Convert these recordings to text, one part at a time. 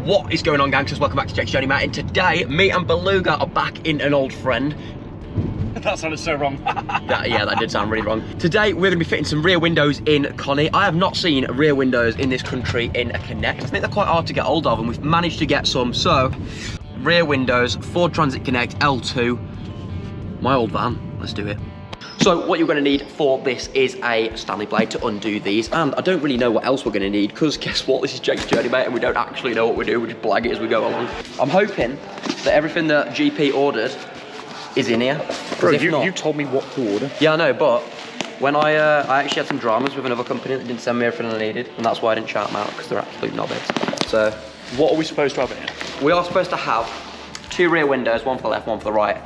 What is going on, gangsters? Welcome back to Jake's Journey, mate. And today, me and Beluga are back in an old friend. That sounded so wrong. Yeah, that did sound really wrong. Today, we're going to be fitting some rear windows in Connie. I have not seen rear windows in this country in a Connect. I think they're quite hard to get hold of, and we've managed to get some. So, rear windows, Ford Transit Connect L2, my old van. Let's do it. So what you're going to need for this is a Stanley blade to undo these, and I don't really know what else we're going to need, because guess what, this is Jake's Journey, mate, and we don't actually know what we're doing, we just blag it as we go along. I'm hoping that everything that GP ordered is in here. Bro, you told me what to order. Yeah, I know, but when I actually had some dramas with another company that didn't send me everything I needed, and that's why I didn't shout them out, because they're absolute knobheads. So, what are we supposed to have in here? We are supposed to have 2 rear windows, one for the left, one for the right,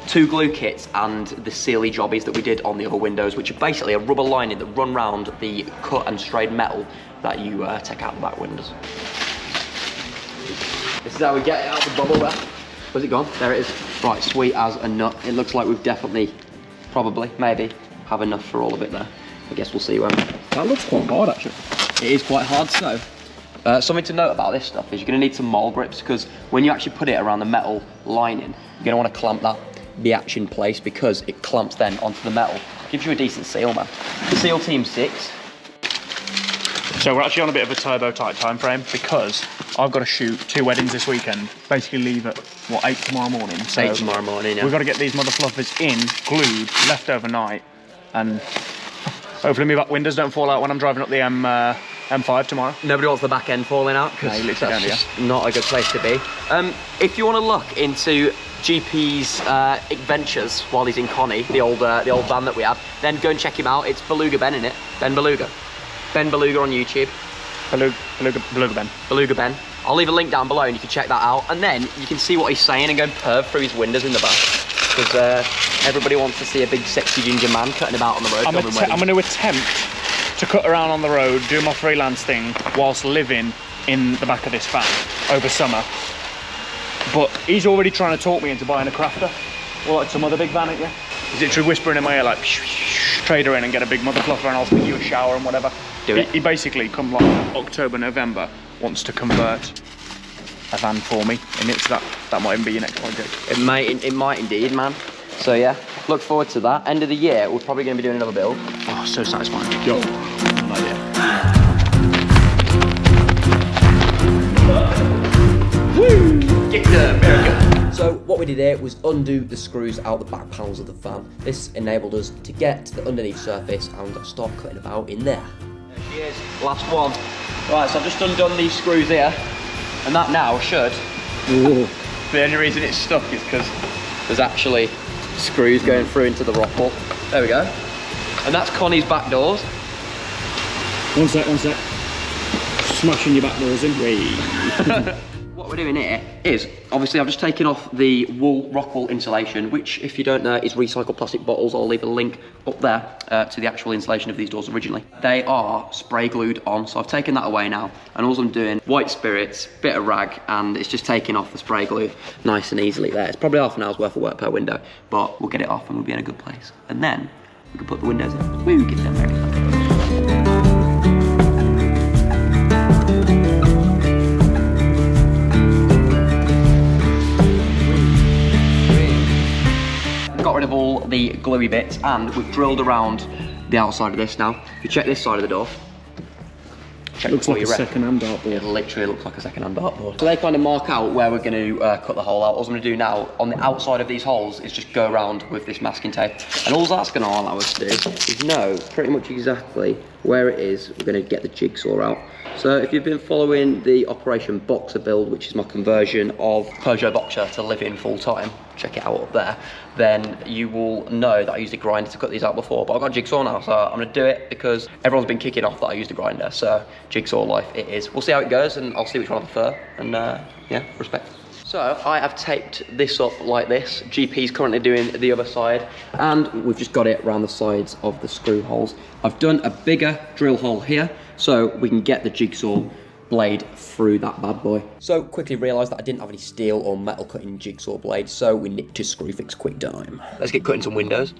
2 glue kits, and the sealy jobbies that we did on the other windows, which are basically a rubber lining that run round the cut and strayed metal that you take out the back windows. This is how we get it out of the bubble wrap. Where's it gone? There it is. Right, sweet as a nut. It looks like we've definitely, probably, maybe, have enough for all of it there. I guess we'll see when. That looks quite hard, actually. It is quite hard, so. Something to note about this stuff is you're going to need some mole grips, because when you actually put it around the metal lining, you're going to want to clamp that biatch in place, because it clamps then onto the metal. Gives you a decent seal, man. The seal team 6. So we're actually on a bit of a turbo tight time frame, because I've got to shoot 2 weddings this weekend. Basically leave at, what, 8 tomorrow morning. So 8 tomorrow morning, yeah. We've got to get these mother fluffers in, glued, left overnight, and hopefully my back windows don't fall out when I'm driving up the M5 tomorrow. Nobody wants the back end falling out, because that's just not a good place to be. If you want to look into GP's adventures while he's in Connie, the old van that we had, then go and check him out. It's Beluga Ben in it. Ben Beluga. Ben Beluga on YouTube. Beluga Ben. Beluga Ben. I'll leave a link down below and you can check that out. And then you can see what he's saying and go and perv through his windows in the back. Because everybody wants to see a big sexy ginger man cutting about on the road. I'm going to attempt to cut around on the road, do my freelance thing, whilst living in the back of this van over summer. But he's already trying to talk me into buying a crafter, or like some other big van, ain't you? He's literally whispering in my ear like, trade her in and get a big mother fluffer and I'll give you a shower and whatever. Do it. He basically, come like October, November, wants to convert a van for me, and it's that might even be your next project. It might indeed, man. So yeah, look forward to that. End of the year, we're probably going to be doing another build. Oh, so satisfying. Yo, no idea. Woo! So what we did here was undo the screws out the back panels of the van. This enabled us to get to the underneath surface and start cutting about in there. There she is, last one. Right, so I've just undone these screws here, and that now should. Ooh. The only reason it's stuck is because there's actually screws going through into the rock wall. There we go. And that's Connie's back doors. One sec. Smashing your back doors in. Wait. What we're doing here is, obviously I've just taken off the rock wool insulation, which if you don't know is recycled plastic bottles. I'll leave a link up there to the actual installation of these doors originally. They are spray glued on, so I've taken that away now. And all I'm doing, white spirits, bit of rag, and it's just taking off the spray glue nice and easily there. It's probably half an hour's worth of work per window, but we'll get it off and we'll be in a good place. And then we can put the windows in. Woo, get them very fast. Got rid of all the gluey bits, and we've drilled around the outside of this now. If you check this side of the door, It looks like a second-hand dartboard. It literally looks like a second-hand dartboard. So they kind of mark out where we're going to cut the hole out. All I'm going to do now, on the outside of these holes, is just go around with this masking tape. And all that's going to allow us to do is know pretty much exactly where it is we're going to get the jigsaw out. So if you've been following the Operation Boxer build, which is my conversion of Peugeot Boxer to live in full time, check it out up there, then you will know that I used a grinder to cut these out before, but I've got a jigsaw now, so I'm gonna do it because everyone's been kicking off that I used a grinder, so jigsaw life it is. We'll see how it goes, and I'll see which one I prefer, and yeah, respect. So I have taped this up like this. GP's currently doing the other side, and we've just got it around the sides of the screw holes. I've done a bigger drill hole here, so we can get the jigsaw blade through that bad boy. So quickly realised that I didn't have any steel or metal cutting jigsaw blades, so we nicked to Screw Fix quick time. Let's get cutting some windows.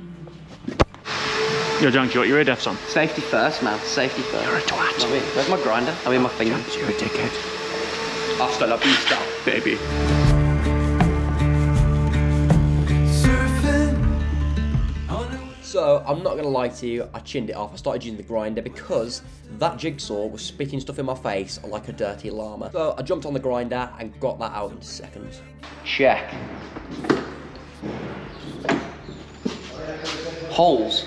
Yo, Junkie, what your ear defs on? Safety first, man. Safety first. You're a twat. Where's my grinder? I mean my finger. You're a dickhead. Hasta la vista, baby. So, I'm not going to lie to you, I chinned it off. I started using the grinder because that jigsaw was spitting stuff in my face like a dirty llama. So, I jumped on the grinder and got that out in seconds. Check. Holes.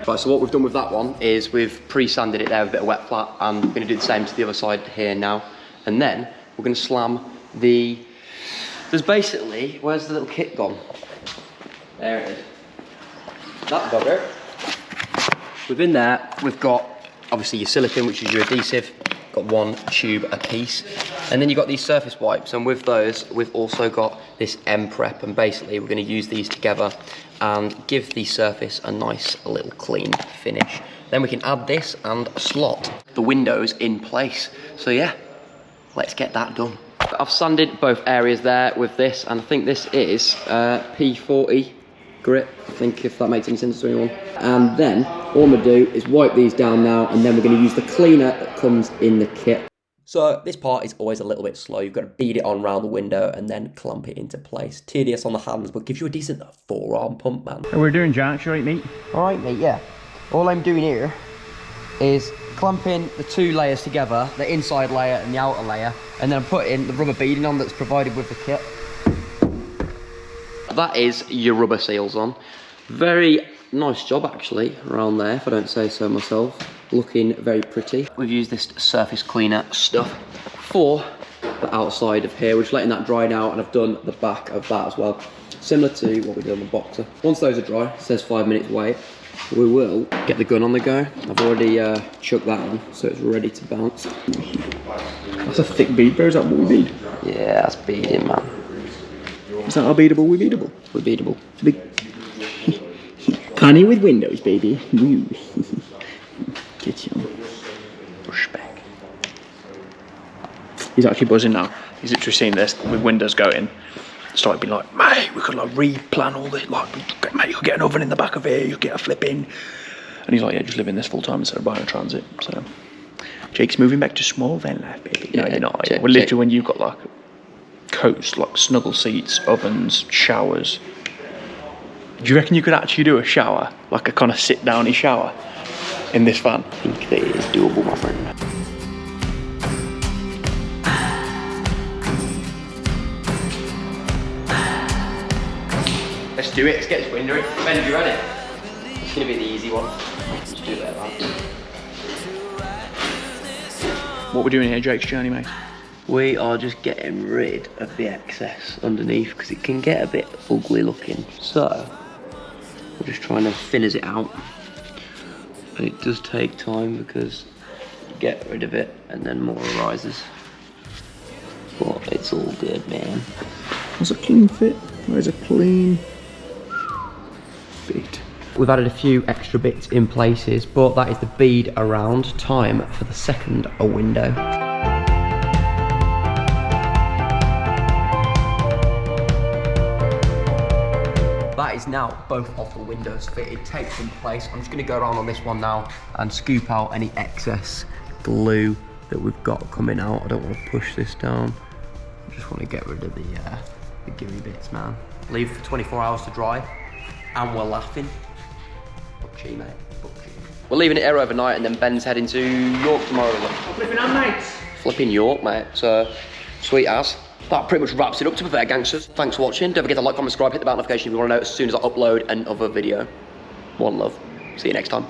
Right, so what we've done with that one is we've pre-sanded it there with a bit of wet flat, and we're going to do the same to the other side here now. And then we're going to slam the... There's basically... Where's the little kit gone? There it is. That bugger. Within there, we've got obviously your silicone, which is your adhesive. Got one tube a piece, and then you've got these surface wipes. And with those, we've also got this M Prep, and basically we're going to use these together and give the surface a nice little clean finish. Then we can add this and slot the windows in place. So yeah, let's get that done. I've sanded both areas there with this, and I think this is P40 grit, I think, if that makes any sense to anyone. And then all I'm going to do is wipe these down now, and then we're going to use the cleaner that comes in the kit. So this part is always a little bit slow. You've got to bead it on around the window and then clamp it into place. Tedious on the hands, but gives you a decent forearm pump, man. We're doing jacks, right, mate? All right, mate, yeah. All I'm doing here is clamping the two layers together, the inside layer and the outer layer, and then I'm putting the rubber beading on that's provided with the kit. That is your rubber seals on. Very nice job actually around there, if I don't say so myself. Looking very pretty. We've used this surface cleaner stuff for the outside of here. We're just letting that dry now, and I've done the back of that as well. Similar to what we did on the Boxer. Once those are dry, it says 5 minutes wait. We will get the gun on the go. I've already chucked that on, so it's ready to bounce. That's a thick bead, bro. Is that what we bead? Yeah, that's beading, man. Is that how beatable we beatable? We're beatable. It's a big Connie with windows, baby. Get you. Respect. He's actually buzzing now. He's literally seen this with windows going. Started being like, mate, we could like replan all this. Like, mate, you could get an oven in the back of here. You could get a flip in. And he's like, yeah, just live in this full time instead of buying a transit. So Jake's moving back to small van life, baby. Yeah, no, you're not. Jake, well, literally, when you've got like coats, like snuggle seats, ovens, showers. Do you reckon you could actually do a shower, like a kind of sit-downy shower, in this van? I think that is doable, my friend. Let's do it. Let's get this window in. Ben, you ready? It's gonna be the easy one. Just do it like that. What we're doing here, Jake's journey, mate? We are just getting rid of the excess underneath because it can get a bit ugly looking. So we're just trying to finish it out, and it does take time because you get rid of it and then more arises. But it's all good, man. Where's a clean fit? Where's a clean fit? We've added a few extra bits in places, but that is the bead around. Time for the second window. That is now both of the windows fitted, taped in place. I'm just going to go around on this one now and scoop out any excess glue that we've got coming out. I don't want to push this down. I just want to get rid of the gooey bits, man. Leave for 24 hours to dry, and we're laughing. Buckchee, mate. Buckchee. We're leaving it here overnight, and then Ben's heading to York tomorrow. Flipping on, mates. Flipping York, mate. So, sweet as. That pretty much wraps it up, to be fair, gangsters. Thanks for watching. Don't forget to like, comment, subscribe, hit the bell notification if you want to know as soon as I upload another video. One love. See you next time.